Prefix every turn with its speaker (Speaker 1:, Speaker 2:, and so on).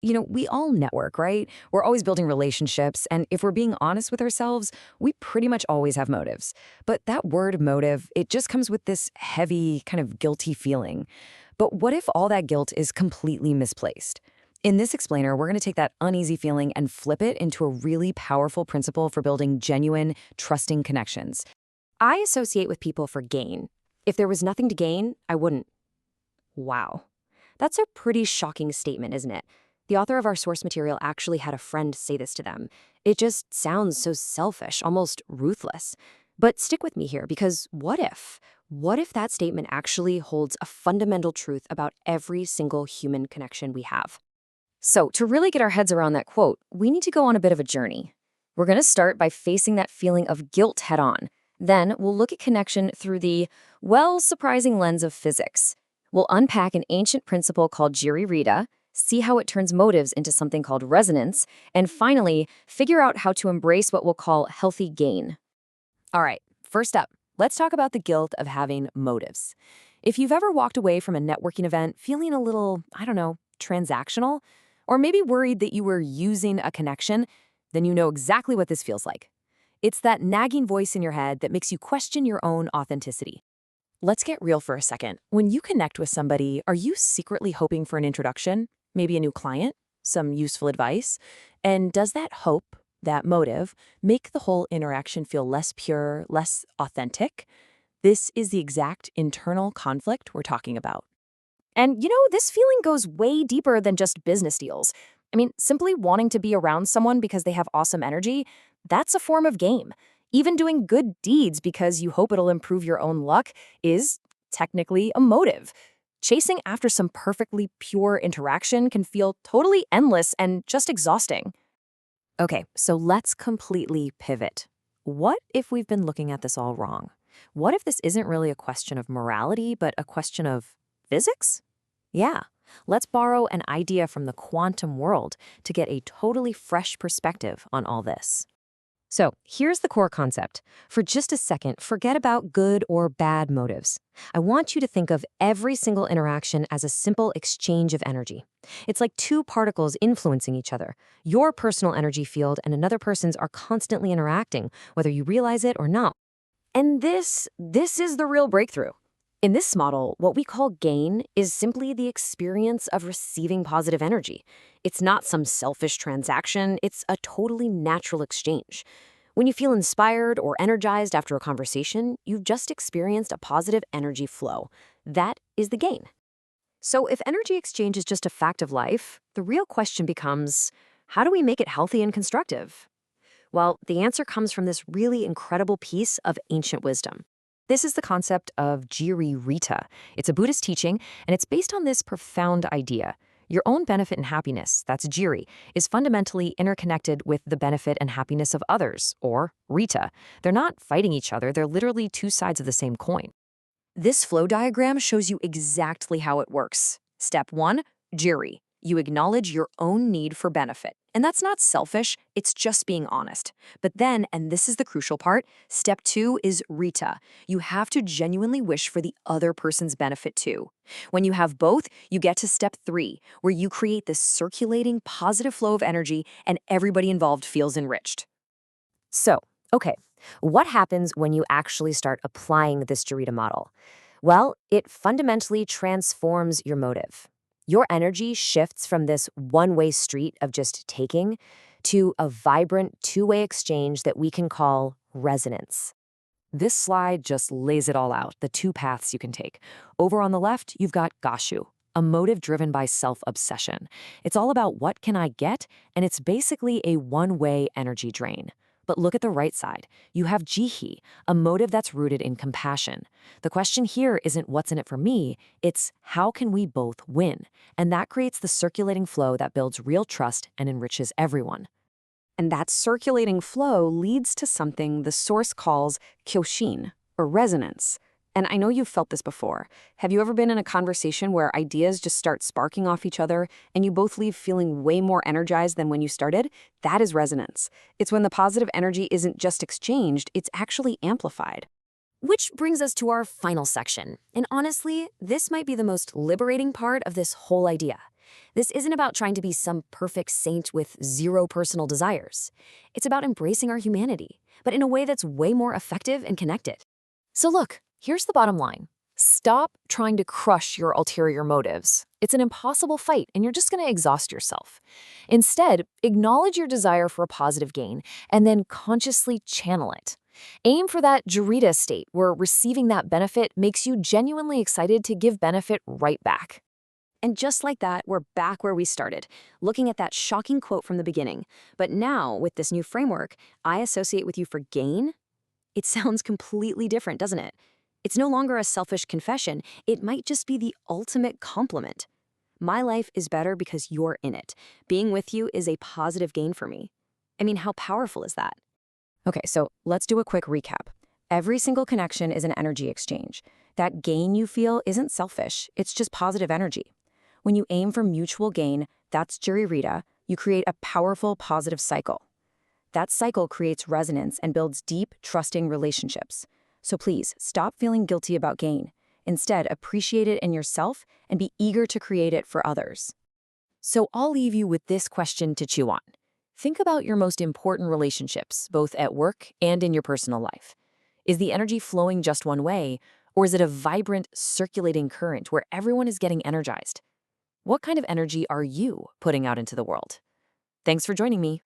Speaker 1: We all network, right? We're always building relationships, and if we're being honest with ourselves, we pretty much always have motives. But that word motive, it just comes with this heavy, kind of guilty feeling. But what if all that guilt is completely misplaced? In this explainer, we're going to take that uneasy feeling and flip it into a really powerful principle for building genuine, trusting connections.
Speaker 2: I associate with people for gain. If there was nothing to gain, I wouldn't. Wow. That's a pretty shocking statement, isn't it? The author of our source material actually had a friend say this to them. It just sounds so selfish, almost ruthless. But stick with me here, because what if? What if that statement actually holds a fundamental truth about every single human connection we have?
Speaker 1: So, to really get our heads around that quote, we need to go on a bit of a journey. We're going to start by facing that feeling of guilt head on. Then, we'll look at connection through the, well, surprising lens of physics. We'll unpack an ancient principle called Jiri-Rita, see how it turns motives into something called resonance, and finally, figure out how to embrace what we'll call healthy gain.
Speaker 2: All right, first up, let's talk about the guilt of having motives. If you've ever walked away from a networking event feeling a little, I don't know, transactional, or maybe worried that you were using a connection, then you know exactly what this feels like. It's that nagging voice in your head that makes you question your own authenticity. Let's get real for a second. When you connect with somebody, are you secretly hoping for an introduction? Maybe a new client? Some useful advice? And does that hope, that motive, make the whole interaction feel less pure, less authentic? This is the exact internal conflict we're talking about. And this feeling goes way deeper than just business deals. I mean, simply wanting to be around someone because they have awesome energy, that's a form of game. Even doing good deeds because you hope it'll improve your own luck is technically a motive. Chasing after some perfectly pure interaction can feel totally endless and just exhausting. Okay, so let's completely pivot. What if we've been looking at this all wrong? What if this isn't really a question of morality, but a question of physics? Yeah, let's borrow an idea from the quantum world to get a totally fresh perspective on all this. So here's the core concept. For just a second, forget about good or bad motives. I want you to think of every single interaction as a simple exchange of energy. It's like two particles influencing each other. Your personal energy field and another person's are constantly interacting, whether you realize it or not. And this is the real breakthrough. In this model, what we call gain is simply the experience of receiving positive energy. It's not some selfish transaction, it's a totally natural exchange. When you feel inspired or energized after a conversation, you've just experienced a positive energy flow. That is the gain. So if energy exchange is just a fact of life, the real question becomes, how do we make it healthy and constructive? Well, the answer comes from this really incredible piece of ancient wisdom. This is the concept of Jiri-Rita. It's a Buddhist teaching, and it's based on this profound idea. Your own benefit and happiness, that's Jiri, is fundamentally interconnected with the benefit and happiness of others, or Rita. They're not fighting each other, they're literally two sides of the same coin. This flow diagram shows you exactly how it works. Step 1, Jiri. You acknowledge your own need for benefit. And that's not selfish, it's just being honest. But then, and this is the crucial part, step 2 is Rita. You have to genuinely wish for the other person's benefit too. When you have both, you get to step 3, where you create this circulating positive flow of energy and everybody involved feels enriched. So, okay, what happens when you actually start applying this Jiri model? Well, it fundamentally transforms your motive. Your energy shifts from this one-way street of just taking to a vibrant two-way exchange that we can call resonance. This slide just lays it all out, the two paths you can take. Over on the left, you've got Gashu, a motive driven by self-obsession. It's all about what can I get, and it's basically a one-way energy drain. But look at the right side. You have Jihi, a motive that's rooted in compassion. The question here isn't what's in it for me, it's how can we both win? And that creates the circulating flow that builds real trust and enriches everyone. And that circulating flow leads to something the source calls kyoshin, or resonance. And I know you've felt this before. Have you ever been in a conversation where ideas just start sparking off each other and you both leave feeling way more energized than when you started? That is resonance. It's when the positive energy isn't just exchanged, it's actually amplified. Which brings us to our final section. And honestly, this might be the most liberating part of this whole idea. This isn't about trying to be some perfect saint with zero personal desires. It's about embracing our humanity, but in a way that's way more effective and connected. So look, here's the bottom line. Stop trying to crush your ulterior motives. It's an impossible fight, and you're just going to exhaust yourself. Instead, acknowledge your desire for a positive gain, and then consciously channel it. Aim for that Jarita state where receiving that benefit makes you genuinely excited to give benefit right back. And just like that, we're back where we started, looking at that shocking quote from the beginning. But now, with this new framework, I associate with you for gain. It sounds completely different, doesn't it? It's no longer a selfish confession. It might just be the ultimate compliment. My life is better because you're in it. Being with you is a positive gain for me. I mean, how powerful is that?
Speaker 1: Okay, so let's do a quick recap. Every single connection is an energy exchange. That gain you feel isn't selfish, it's just positive energy. When you aim for mutual gain, that's Jiririta, you create a powerful positive cycle. That cycle creates resonance and builds deep, trusting relationships. So please, stop feeling guilty about gain. Instead, appreciate it in yourself and be eager to create it for others. So I'll leave you with this question to chew on. Think about your most important relationships, both at work and in your personal life. Is the energy flowing just one way, or is it a vibrant, circulating current where everyone is getting energized? What kind of energy are you putting out into the world? Thanks for joining me.